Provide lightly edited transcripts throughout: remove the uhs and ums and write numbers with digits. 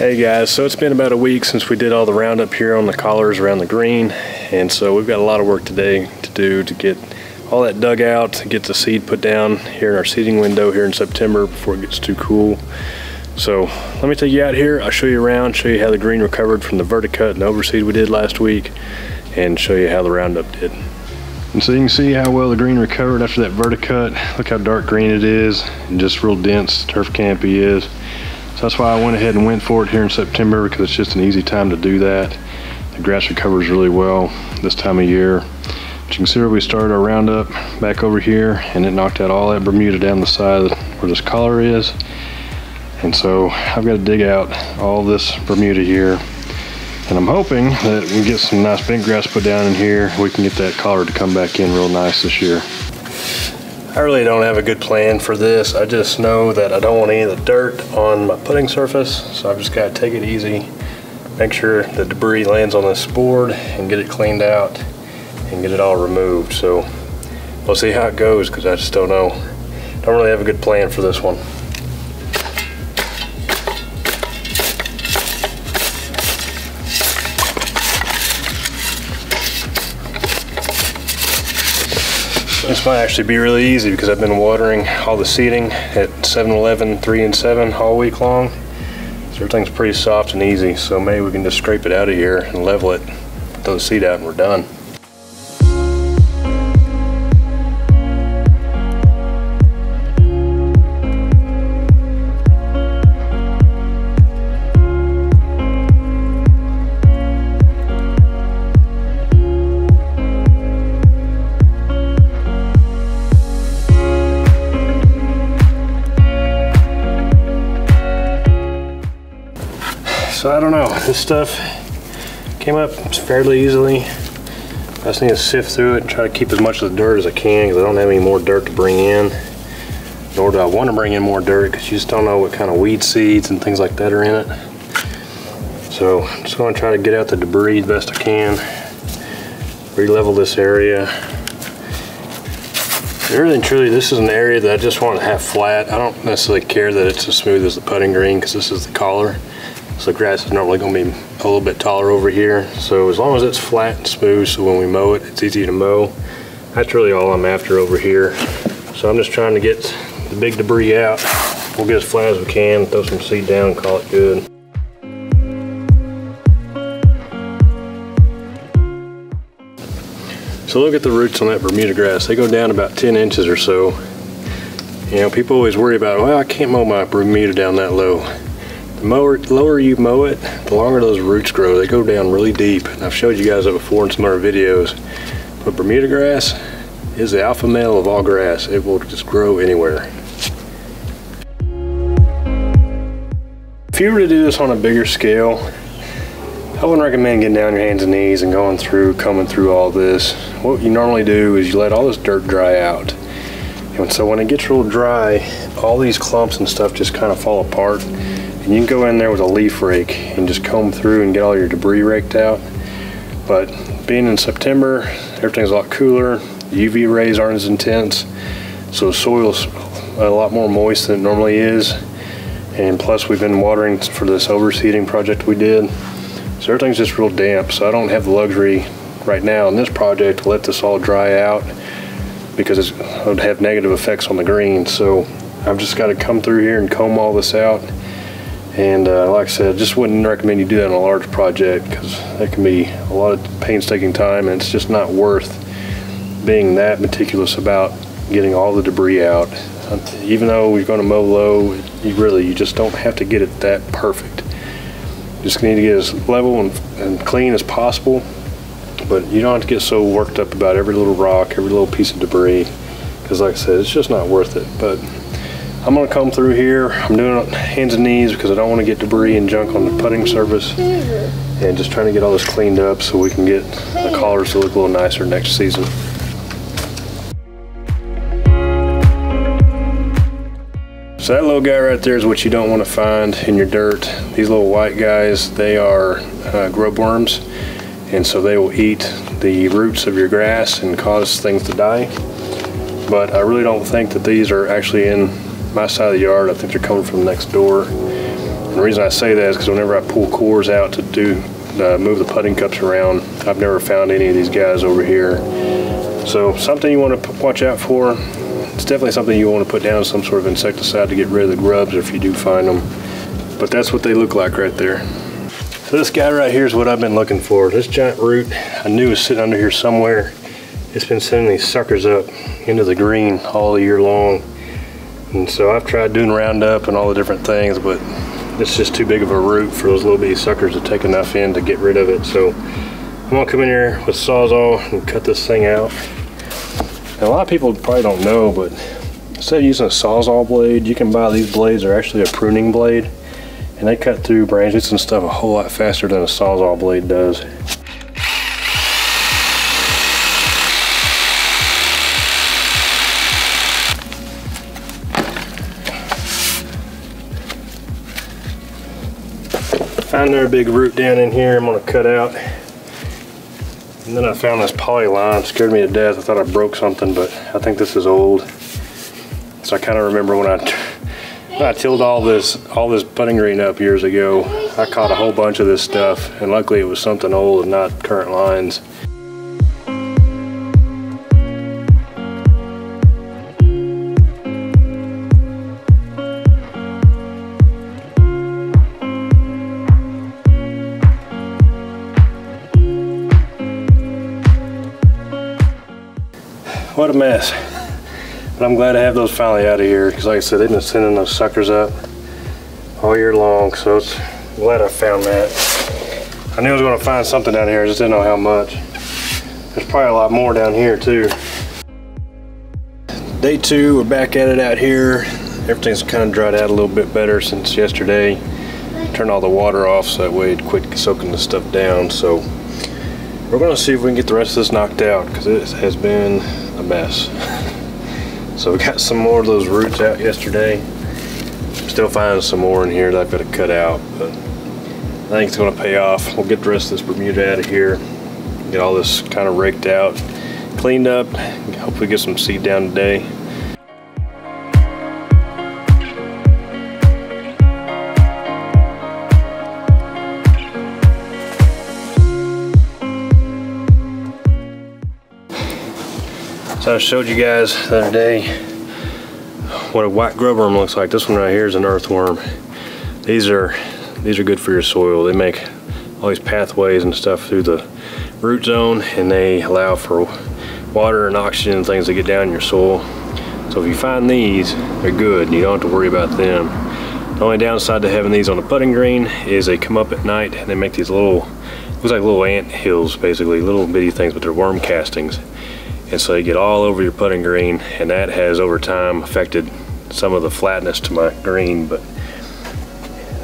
Hey guys, so it's been about a week since we did all the roundup here on the collars around the green, and so we've got a lot of work today to do to get all that dug out, to get the seed put down here in our seeding window here in September before it gets too cool. So let me take you out here, I'll show you around, show you how the green recovered from the verticut and overseed we did last week, and show you how the roundup did. And so you can see how well the green recovered after that verticut. Look how dark green it is and just real dense turf canopy is. So that's why I went ahead and went for it here in September, because it's just an easy time to do that. The grass recovers really well this time of year. But you can see where we started our roundup back over here, and it knocked out all that Bermuda down the side where this collar is. And so I've got to dig out all this Bermuda here. And I'm hoping that we get some nice bent grass put down in here. We can get that collar to come back in real nice this year. I really don't have a good plan for this. I just know that I don't want any of the dirt on my putting surface, so I've just got to take it easy, make sure the debris lands on this board and get it cleaned out and get it all removed. So we'll see how it goes, because I just don't know. Don't really have a good plan for this one. This might actually be really easy, because I've been watering all the seeding at 7-Eleven 3 and 7 all week long. So everything's pretty soft and easy, so maybe we can just scrape it out of here and level it, throw the seed out, and we're done. So I don't know, this stuff came up fairly easily. I just need to sift through it and try to keep as much of the dirt as I can, because I don't have any more dirt to bring in. Nor do I want to bring in more dirt, because you just don't know what kind of weed seeds and things like that are in it. So I'm just going to try to get out the debris the best I can. Re-level this area. Really and truly, this is an area that I just want to have flat. I don't necessarily care that it's as smooth as the putting green, because this is the collar. So the grass is normally going to be a little bit taller over here. So as long as it's flat and smooth, so when we mow it, it's easy to mow. That's really all I'm after over here. So I'm just trying to get the big debris out. We'll get as flat as we can, throw some seed down and call it good. So look at the roots on that Bermuda grass. They go down about 10 inches or so. You know, people always worry about, well, I can't mow my Bermuda down that low. The lower you mow it, the longer those roots grow. They go down really deep, and I've showed you guys that before in some other videos. But Bermuda grass is the alpha male of all grass. It will just grow anywhere. If you were to do this on a bigger scale, I wouldn't recommend getting down your hands and knees and combing through all this. What you normally do is you let all this dirt dry out. And so when it gets real dry, all these clumps and stuff just kind of fall apart. And you can go in there with a leaf rake and just comb through and get all your debris raked out. But being in September, everything's a lot cooler. The UV rays aren't as intense. So the soil's a lot more moist than it normally is. And plus we've been watering for this overseeding project we did. So everything's just real damp. So I don't have the luxury right now in this project to let this all dry out, because it would have negative effects on the green. So I've just got to come through here and comb all this out. And like I said, just wouldn't recommend you do that on a large project, because that can be a lot of painstaking time, and it's just not worth being that meticulous about getting all the debris out. Even though you're going to mow low, you just don't have to get it that perfect. You just need to get as level and clean as possible, but you don't have to get so worked up about every little rock, every little piece of debris, because like I said, it's just not worth it. But I'm going to come through here. I'm doing it on hands and knees because I don't want to get debris and junk on the putting surface, and just trying to get all this cleaned up so we can get the collars to look a little nicer next season. So that little guy right there is what you don't want to find in your dirt. These little white guys, they are grub worms, and so they will eat the roots of your grass and cause things to die. But I really don't think that these are actually in my side of the yard. I think they're coming from next door. And the reason I say that is because whenever I pull cores out to move the putting cups around, I've never found any of these guys over here. So something you want to watch out for. It's definitely something you want to put down some sort of insecticide to get rid of the grubs if you do find them. But that's what they look like right there. So this guy right here is what I've been looking for. This giant root I knew was sitting under here somewhere. It's been sending these suckers up into the green all year long. And so I've tried doing Roundup and all the different things, but it's just too big of a root for those little bitty suckers to take enough in to get rid of it. So I'm gonna come in here with Sawzall and cut this thing out. Now, a lot of people probably don't know, but instead of using a Sawzall blade, you can buy these blades. They're actually a pruning blade, and they cut through branches and stuff a whole lot faster than a Sawzall blade does. Found another big root down in here I'm gonna cut out. And then I found this polyline, scared me to death. I thought I broke something, but I think this is old. So I kind of remember when I tilled all this putting green up years ago, I caught a whole bunch of this stuff, and luckily it was something old and not current lines. What a mess. But I'm glad I have those finally out of here, because like I said, they've been sending those suckers up all year long, so I'm glad I found that. I knew I was going to find something down here, I just didn't know how much. There's probably a lot more down here too. Day 2, we're back at it out here. Everything's kind of dried out a little bit better since yesterday. Turned all the water off so that way it'd quit soaking the stuff down. So we're going to see if we can get the rest of this knocked out, because it has been a mess. So we got some more of those roots out yesterday. I'm still finding some more in here that I've got to cut out, but I think it's going to pay off. We'll get the rest of this Bermuda out of here, get all this kind of raked out, cleaned up, hopefully get some seed down today. So I showed you guys the other day what a white grubworm looks like. This one right here is an earthworm. These are good for your soil. They make all these pathways and stuff through the root zone, and they allow for water and oxygen and things to get down in your soil. So if you find these, they're good. You don't have to worry about them. The only downside to having these on a putting green is they come up at night and they make these little, looks like little ant hills basically, little bitty things, but they're worm castings. And so they get all over your putting green, and that has over time affected some of the flatness to my green, but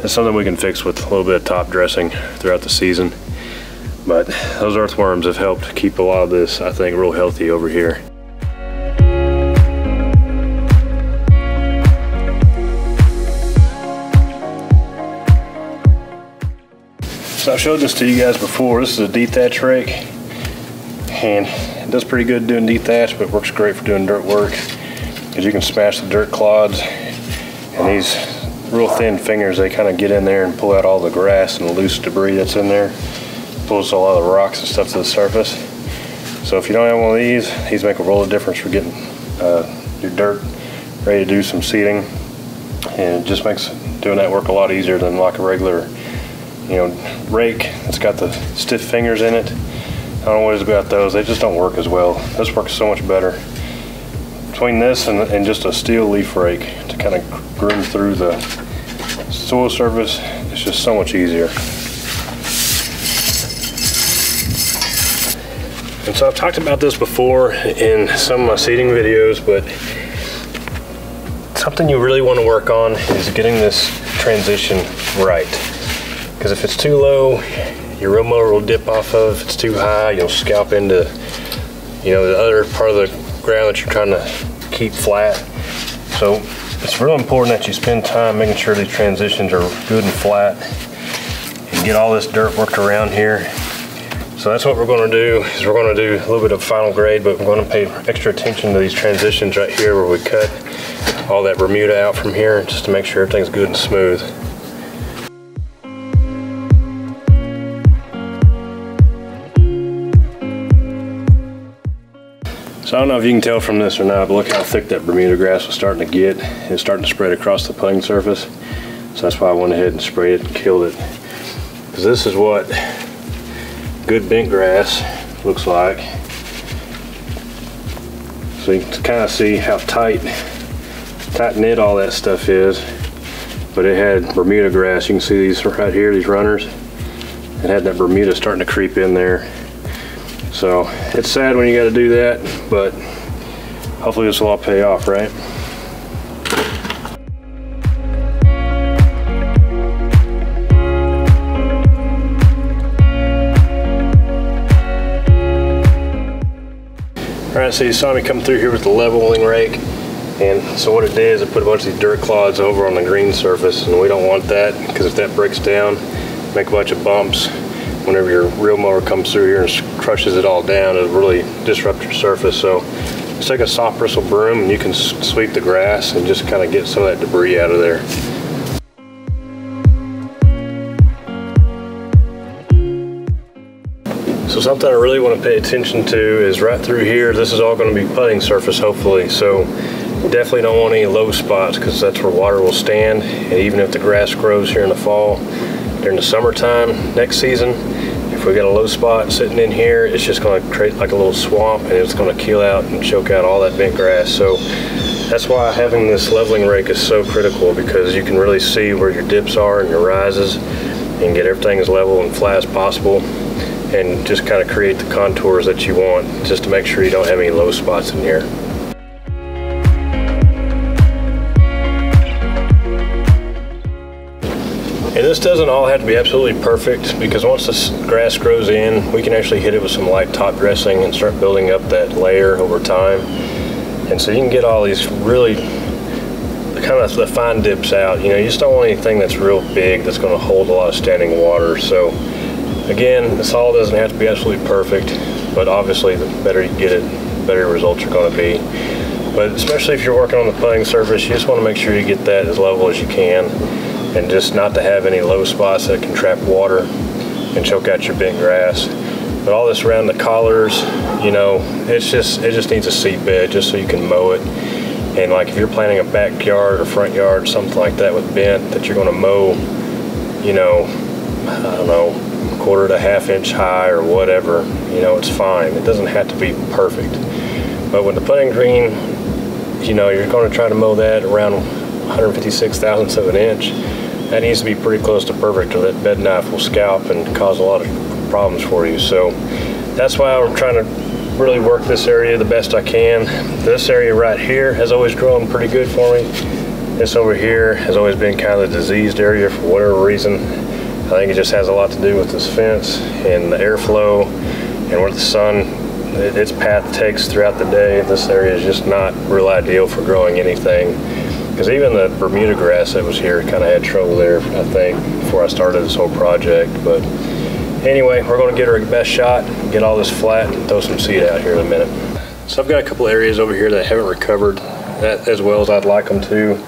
it's something we can fix with a little bit of top dressing throughout the season. But those earthworms have helped keep a lot of this, I think, real healthy over here. So I showed this to you guys before. This is a dethatch rake, and it does pretty good doing dethatch, but works great for doing dirt work, because you can smash the dirt clods, and these real thin fingers, they kind of get in there and pull out all the grass and the loose debris that's in there. Pulls a lot of the rocks and stuff to the surface. So if you don't have one of these make a world of difference for getting your dirt ready to do some seeding, and it just makes doing that work a lot easier than like a regular, rake that's got the stiff fingers in it. I don't know what it is about those, they just don't work as well. This works so much better. Between this and just a steel leaf rake to kind of groom through the soil surface, it's just so much easier. And so I've talked about this before in some of my seeding videos, but something you really want to work on is getting this transition right. Because if it's too low, your row mower will dip off of. If it's too high, you'll scalp into, the other part of the ground that you're trying to keep flat. So it's real important that you spend time making sure these transitions are good and flat, and get all this dirt worked around here. So that's what we're going to do, is we're going to do a little bit of final grade, but we're going to pay extra attention to these transitions right here where we cut all that Bermuda out from here, just to make sure everything's good and smooth. So I don't know if you can tell from this or not, but look how thick that Bermuda grass was starting to get. It's starting to spread across the putting surface. So that's why I went ahead and sprayed it and killed it. Because this is what good bent grass looks like. So you can kind of see how tight knit all that stuff is. But it had Bermuda grass. You can see these right here, these runners. It had that Bermuda starting to creep in there. So it's sad when you got to do that, but hopefully this will all pay off, right? All right, so you saw me come through here with the leveling rake. And so what it did is it put a bunch of these dirt clods over on the green surface, and we don't want that, because if that breaks down, make a bunch of bumps. Whenever your reel mower comes through here and crushes it all down, it'll really disrupt your surface. So just take a soft bristle broom and you can sweep the grass and just kind of get some of that debris out of there. So something I really want to pay attention to is right through here, this is all going to be putting surface hopefully. So definitely don't want any low spots, because that's where water will stand. And even if the grass grows here in the fall, during the summertime next season, if we got a low spot sitting in here, it's just going to create like a little swamp, and it's going to kill out and choke out all that bent grass. So that's why having this leveling rake is so critical, because you can really see where your dips are and your rises and get everything as level and flat as possible, and just kind of create the contours that you want, just to make sure you don't have any low spots in here. And this doesn't all have to be absolutely perfect, because once this grass grows in, we can actually hit it with some light top dressing and start building up that layer over time. And so you can get all these really kind of the fine dips out. You know, you just don't want anything that's real big that's going to hold a lot of standing water. So again, this all doesn't have to be absolutely perfect, but obviously the better you get it, the better results are going to be. But especially if you're working on the putting surface, you just want to make sure you get that as level as you can, and just not to have any low spots that can trap water and choke out your bent grass. But all this around the collars, you know, it just needs a seed bed just so you can mow it. And like if you're planting a backyard or front yard, something like that with bent that you're going to mow, you know, I don't know, quarter to half inch high or whatever, you know, it's fine. It doesn't have to be perfect. But with the putting green, you know, you're going to try to mow that around 156 thousandths of an inch. That needs to be pretty close to perfect, or that bed knife will scalp and cause a lot of problems for you. So that's why I'm trying to really work this area the best I can. This area right here has always grown pretty good for me. This over here has always been kind of the diseased area for whatever reason. I think it just has a lot to do with this fence and the airflow and where the sun, its path takes throughout the day. This area is just not real ideal for growing anything. Because even the Bermuda grass that was here kind of had trouble there, I think, before I started this whole project. But anyway, we're going to get our best shot, get all this flat, and throw some seed out here in a minute. So I've got a couple areas over here that haven't recovered that as well as I'd like them to.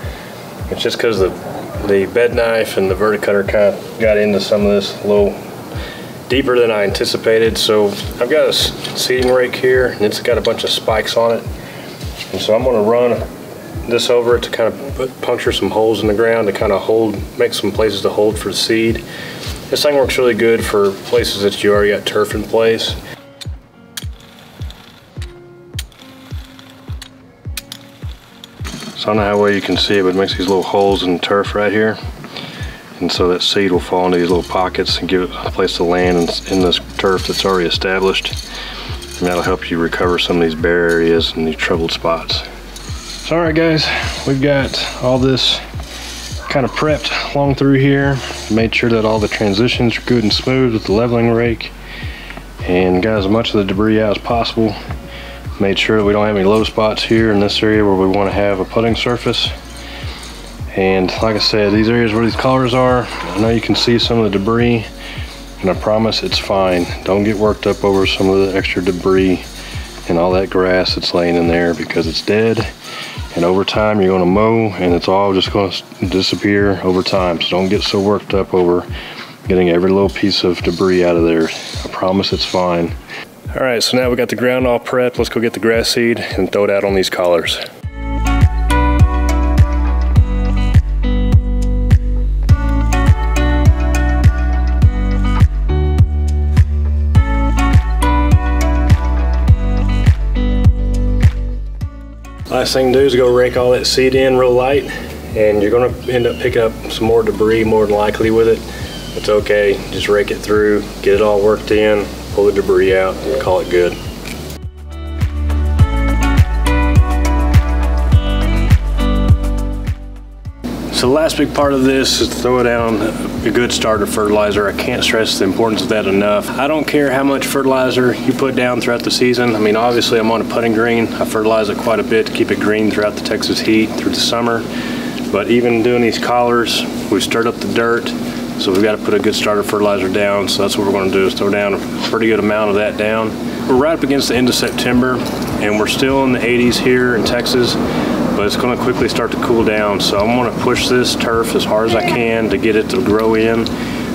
It's just because the bed knife and the verticutter kind of got into some of this a little deeper than I anticipated. So I've got a seeding rake here, and it's got a bunch of spikes on it. And so I'm going to run this over it to kind of puncture some holes in the ground to kind of make some places to hold for the seed. This thing works really good for places that you already got turf in place. So I don't know how well you can see it, but it makes these little holes in the turf right here. And so that seed will fall into these little pockets and give it a place to land in this turf that's already established. And that'll help you recover some of these bare areas and these troubled spots. So all right guys, we've got all this kind of prepped along through here. Made sure that all the transitions are good and smooth with the leveling rake, and got as much of the debris out as possible. Made sure that we don't have any low spots here in this area where we want to have a putting surface. And like I said, these areas where these collars are, I know you can see some of the debris, and I promise it's fine. Don't get worked up over some of the extra debris and all that grass that's laying in there, because it's dead. And over time, you're going to mow, and it's all just going to disappear over time. So don't get so worked up over getting every little piece of debris out of there. I promise it's fine. All right, so now we got the ground all prepped. Let's go get the grass seed and throw it out on these collars. Last thing to do is go rake all that seed in real light, and you're gonna end up picking up some more debris more than likely with it. It's okay, just rake it through, get it all worked in, pull the debris out, and call it good. So the last big part of this is to throw down a good starter fertilizer. I can't stress the importance of that enough. I don't care how much fertilizer you put down throughout the season. I mean, obviously I'm on a putting green. I fertilize it quite a bit to keep it green throughout the Texas heat through the summer. But even doing these collars, we've stirred up the dirt. So we've got to put a good starter fertilizer down. So that's what we're going to do, is throw down a pretty good amount of that down. We're right up against the end of September, and we're still in the 80s here in Texas, but it's going to quickly start to cool down. So I'm going to push this turf as hard as I can to get it to grow in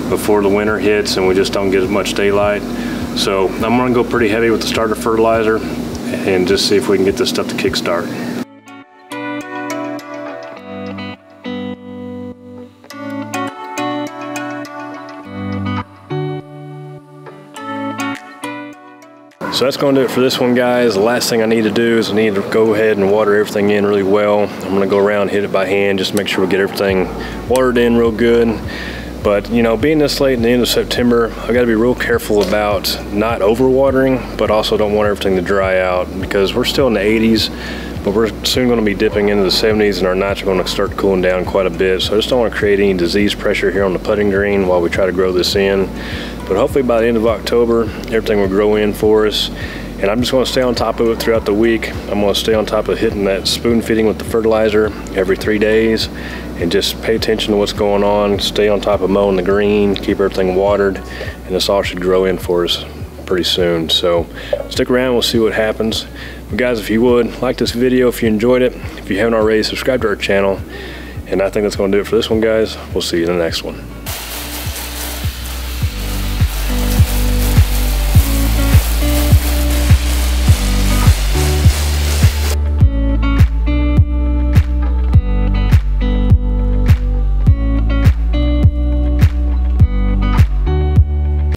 before the winter hits and we just don't get as much daylight. So I'm going to go pretty heavy with the starter fertilizer and just see if we can get this stuff to kickstart. So that's going to do it for this one, guys. The last thing I need to do is I need to go ahead and water everything in really well. I'm going to go around and hit it by hand, just to make sure we get everything watered in real good. But you know, being this late in the end of September, I've got to be real careful about not overwatering, but also don't want everything to dry out, because we're still in the 80s, but we're soon going to be dipping into the 70s, and our nights are going to start cooling down quite a bit. So I just don't want to create any disease pressure here on the putting green while we try to grow this in. But hopefully by the end of October, everything will grow in for us. And I'm just going to stay on top of it throughout the week. I'm going to stay on top of hitting that spoon feeding with the fertilizer every 3 days, and just pay attention to what's going on. Stay on top of mowing the green, keep everything watered, and this all should grow in for us pretty soon. So stick around, we'll see what happens. But guys, if you would, like this video if you enjoyed it. If you haven't already, subscribe to our channel. And I think that's going to do it for this one, guys. We'll see you in the next one.